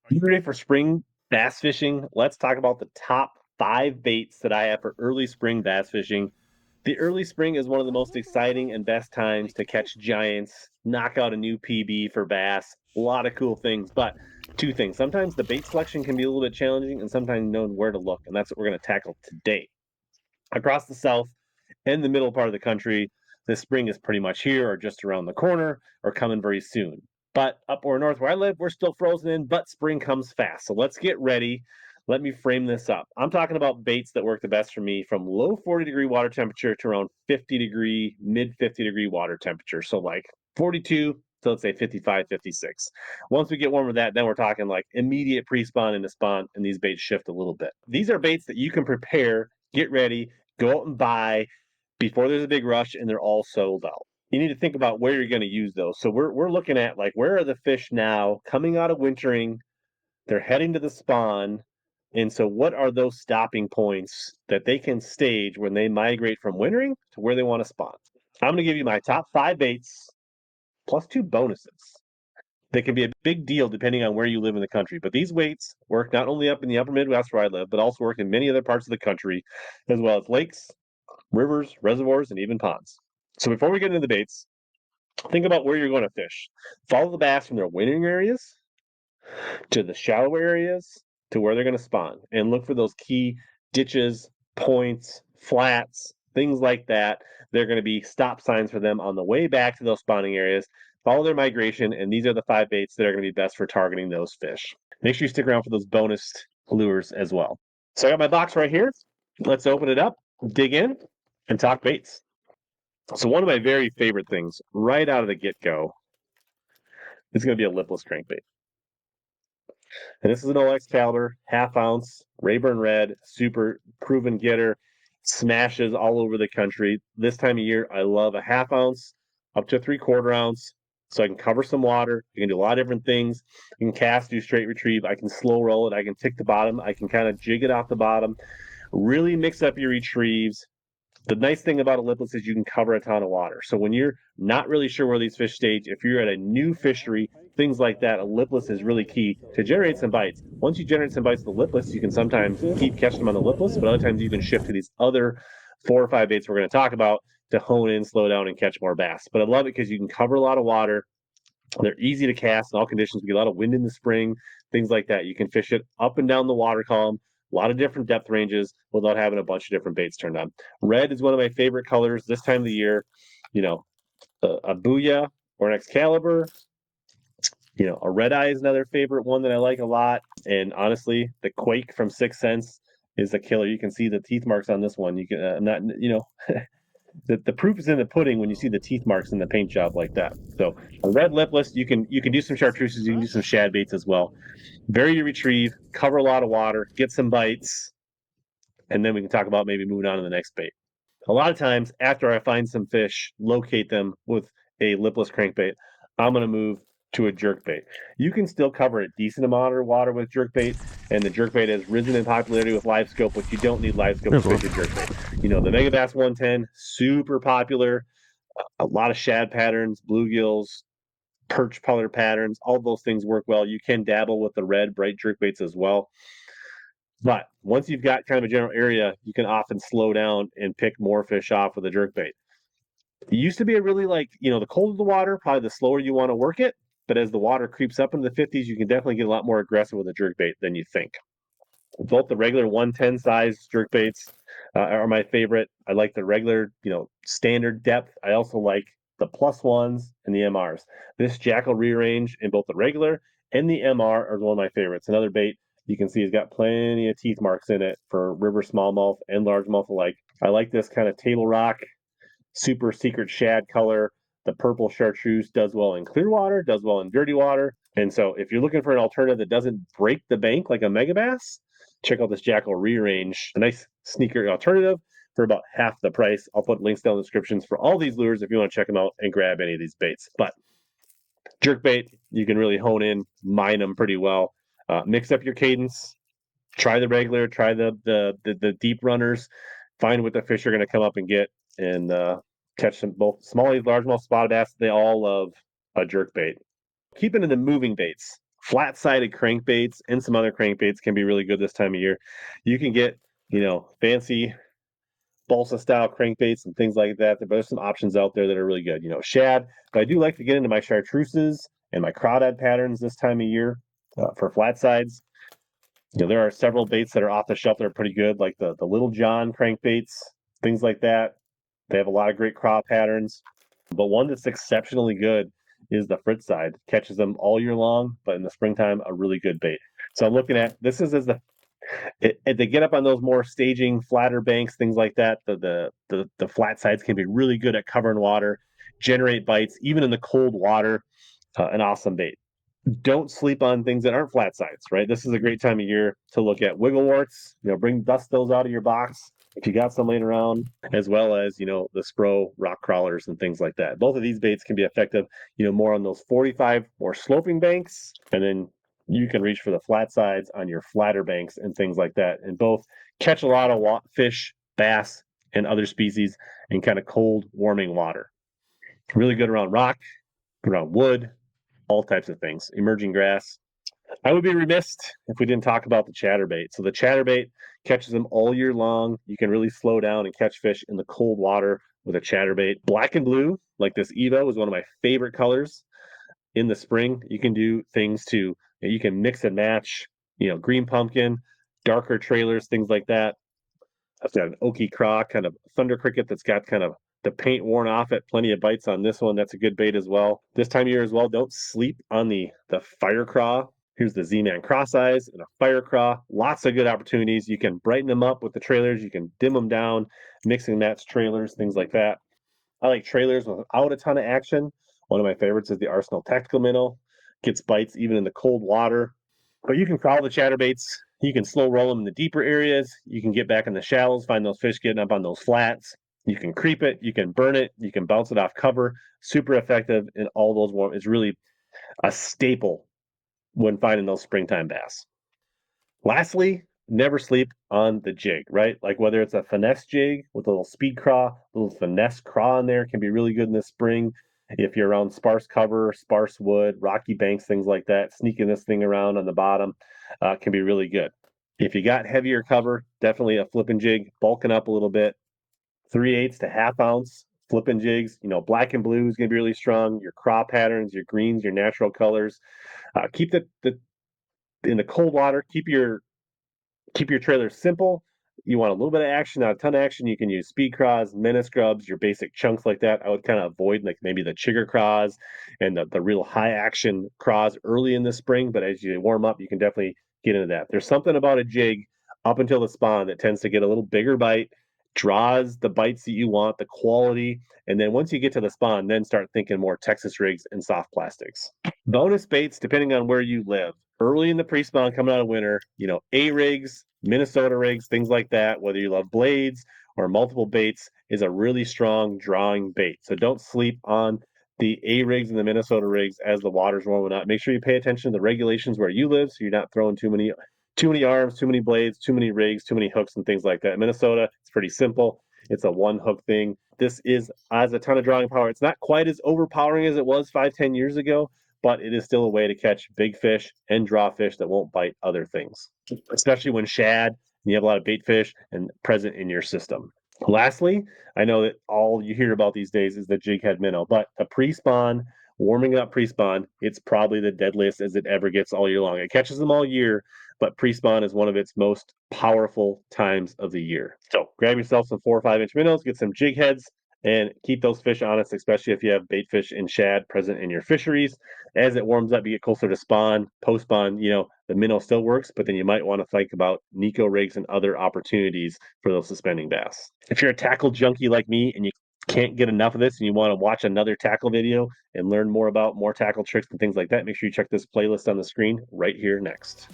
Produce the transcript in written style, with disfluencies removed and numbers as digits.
Are you ready for spring bass fishing? Let's talk about the top 5 baits that I have for early spring bass fishing. The early spring is one of the most exciting and best times to catch giants, knock out a new PB for bass, a lot of cool things. But two things, sometimes the bait selection can be a little bit challenging, and sometimes knowing where to look. And that's what we're going to tackle today. Across the south and the middle part of the country, the spring is pretty much here or just around the corner or coming very soon. But up or north where I live, we're still frozen in, but spring comes fast. So let's get ready. Let me frame this up. I'm talking about baits that work the best for me from low 40-degree water temperature to around 50-degree, mid 50-degree water temperature. So like 42 to let's say 55, 56. Once we get warm with that, then we're talking like immediate pre-spawn into spawn, and these baits shift a little bit. These are baits that you can prepare, get ready, go out and buy before there's a big rush and they're all sold out. You need to think about where you're going to use those. So we're looking at like where are the fish now coming out of wintering? They're heading to the spawn. And so what are those stopping points that they can stage when they migrate from wintering to where they want to spawn? I'm going to give you my top 5 baits plus 2 bonuses. They can be a big deal depending on where you live in the country. But these weights work not only up in the upper Midwest where I live, but also work in many other parts of the country, as well as lakes, rivers, reservoirs, and even ponds. So before we get into the baits, think about where you're going to fish. Follow the bass from their wintering areas to the shallow areas to where they're going to spawn, and look for those key ditches, points, flats, things like that. They're going to be stop signs for them on the way back to those spawning areas. Follow their migration, and these are the 5 baits that are going to be best for targeting those fish. Make sure you stick around for those bonus lures as well. So I got my box right here. Let's open it up, dig in, and talk baits. So one of my very favorite things right out of the get-go is going to be a lipless crankbait. And this is an OX caliber, half ounce, Rayburn Red, super proven getter, smashes all over the country. This time of year, I love a half ounce up to a 3/4 ounce. So I can cover some water. I can do a lot of different things. I can cast, do straight retrieve. I can slow roll it. I can tick the bottom. I can kind of jig it off the bottom. Really mix up your retrieves. The nice thing about a lipless is you can cover a ton of water. So when you're not really sure where these fish stage, if you're at a new fishery, things like that, a lipless is really key to generate some bites. Once you generate some bites with the lipless, you can sometimes keep catching them on the lipless, but other times you can shift to these other 4 or 5 baits we're going to talk about to hone in, slow down, and catch more bass. But I love it because you can cover a lot of water. They're easy to cast in all conditions. We get a lot of wind in the spring, things like that. You can fish it up and down the water column, a lot of different depth ranges without having a bunch of different baits turned on. Red is one of my favorite colors this time of the year. You know, a Booyah or an Excalibur. You know, a Red Eye is another favorite one that I like a lot. And honestly, the Quake from Sixth Sense is a killer. You can see the teeth marks on this one. You can, I'm not, you know, the proof is in the pudding when you see the teeth marks in the paint job like that. So a red lipless, you can do some chartreuses, you can do some shad baits as well. Very to retrieve, cover a lot of water, get some bites, and then we can talk about maybe moving on to the next bait. A lot of times after I find some fish, locate them with a lipless crankbait, I'm going to move to a jerkbait. You can still cover a decent amount of water with jerkbait, and the jerkbait has risen in popularity with live scope, but you don't need live scope to fish a jerkbait. You know, the Megabass 110, super popular, a lot of shad patterns, bluegills, perch color patterns, all those things work well. You can dabble with the red bright jerkbaits as well. But once you've got kind of a general area, you can often slow down and pick more fish off with a jerkbait. It used to be a really like, you know, the colder the water, probably the slower you want to work it. But as the water creeps up into the 50s, you can definitely get a lot more aggressive with a jerkbait than you think. Both the regular 110 size jerkbaits are my favorite. I like the regular, you know, standard depth. I also like the plus ones and the MRs. This Jackal rearrange in both the regular and the MR are one of my favorites. Another bait you can see has got plenty of teeth marks in it for river smallmouth and largemouth alike. I like this kind of table rock, super secret shad color. The purple chartreuse does well in clear water, does well in dirty water. And so if you're looking for an alternative that doesn't break the bank like a Megabass, check out this Jackal rearrange, a nice sneaker alternative for about half the price. I'll put links down in the descriptions for all these lures if you want to check them out and grab any of these baits. But jerkbait, you can really hone in, mine them pretty well. Mix up your cadence. Try the regular. Try the deep runners. Find what the fish are going to come up and get, and catch them both smallies, largemouth, spotted bass. They all love a jerkbait. Keeping in the moving baits. Flat-sided crankbaits and some other crankbaits can be really good this time of year. You can get, fancy balsa style crankbaits and things like that. But there's some options out there that are really good. Shad. But I do like to get into my chartreuses and my crawdad patterns this time of year for flat sides. There are several baits that are off the shelf that are pretty good, like the Little John crankbaits, things like that. They have a lot of great craw patterns. But one that's exceptionally good is the Fritz side. Catches them all year long, but in the springtime, a really good bait. So I'm looking at this is as they get up on those more staging, flatter banks, things like that. The flat sides can be really good at covering water, generate bites, even in the cold water. An awesome bait. Don't sleep on things that aren't flat sides, right? This is a great time of year to look at wiggle warts. Dust those out of your box if you got some laying around, as well as the Spro rock crawlers and things like that. Both of these baits can be effective, more on those 45 or sloping banks, and then you can reach for the flat sides on your flatter banks and things like that. And both catch a lot of fish, bass, and other species in kind of cold, warming water. Really good around rock, around wood, all types of things. Emerging grass. I would be remiss if we didn't talk about the chatterbait. So the chatterbait catches them all year long. You can really slow down and catch fish in the cold water with a chatterbait. Black and blue, like this Evo, is one of my favorite colors. In the spring, you can do things you can mix and match, green pumpkin, darker trailers, things like that. I've got an oaky craw, kind of thunder cricket that's got kind of the paint worn off it. Plenty of bites on this one. That's a good bait as well. This time of year as well, don't sleep on the fire craw. Here's the Z-Man cross eyes and a fire craw. Lots of good opportunities. You can brighten them up with the trailers. You can dim them down, mix and match trailers, things like that. I like trailers without a ton of action. One of my favorites is the Arsenal Tactical Minnow. Gets bites even in the cold water. But you can crawl the chatterbaits. You can slow roll them in the deeper areas. You can get back in the shallows, find those fish getting up on those flats. You can creep it. You can burn it. You can bounce it off cover. Super effective in all those warm. It's really a staple when finding those springtime bass. Lastly, never sleep on the jig, right? Like whether it's a finesse jig with a little speed craw, a little finesse craw in there can be really good in the spring. If you're around sparse cover, sparse wood, rocky banks, things like that, sneaking this thing around on the bottom can be really good. If you got heavier cover, definitely a flipping jig, bulking up a little bit, 3/8 to half ounce flipping jigs. Black and blue is going to be really strong. Your craw patterns, your greens, your natural colors. Keep the in the cold water. Keep your trailer simple. You want a little bit of action, not a ton of action. You can use speed craws, menace grubs, your basic chunks like that. I would kind of avoid like maybe the chigger craws and the real high action craws early in the spring. But as you warm up, you can definitely get into that. There's something about a jig up until the spawn that tends to get a little bigger bite, draws the bites that you want, the quality. And then once you get to the spawn, then start thinking more Texas rigs and soft plastics. Bonus baits, depending on where you live. Early in the pre-spawn, coming out of winter, A rigs, Minnesota rigs, things like that, whether you love blades or multiple baits, is a really strong drawing bait. So don't sleep on the A rigs and the Minnesota rigs as the water's warming up. Make sure you pay attention to the regulations where you live so you're not throwing too many arms, too many blades, too many rigs, too many hooks and things like that. In Minnesota, it's pretty simple. It's a one hook thing. This has a ton of drawing power. It's not quite as overpowering as it was 5-10 years ago, but it is still a way to catch big fish and draw fish that won't bite other things, especially when shad and you have a lot of bait fish and present in your system. Lastly, I know that all you hear about these days is the jig head minnow, but a pre-spawn, warming up pre-spawn, it's probably the deadliest as it ever gets all year long. It catches them all year, but pre-spawn is one of its most powerful times of the year. So grab yourself some 4 or 5 inch minnows, get some jig heads, and keep those fish honest, especially if you have bait fish and shad present in your fisheries. As it warms up, you get closer to spawn, post-spawn, the minnow still works, but then you might want to think about Nico rigs and other opportunities for those suspending bass. If you're a tackle junkie like me and you can't get enough of this and you want to watch another tackle video and learn more about more tackle tricks and things like that, make sure you check this playlist on the screen right here next.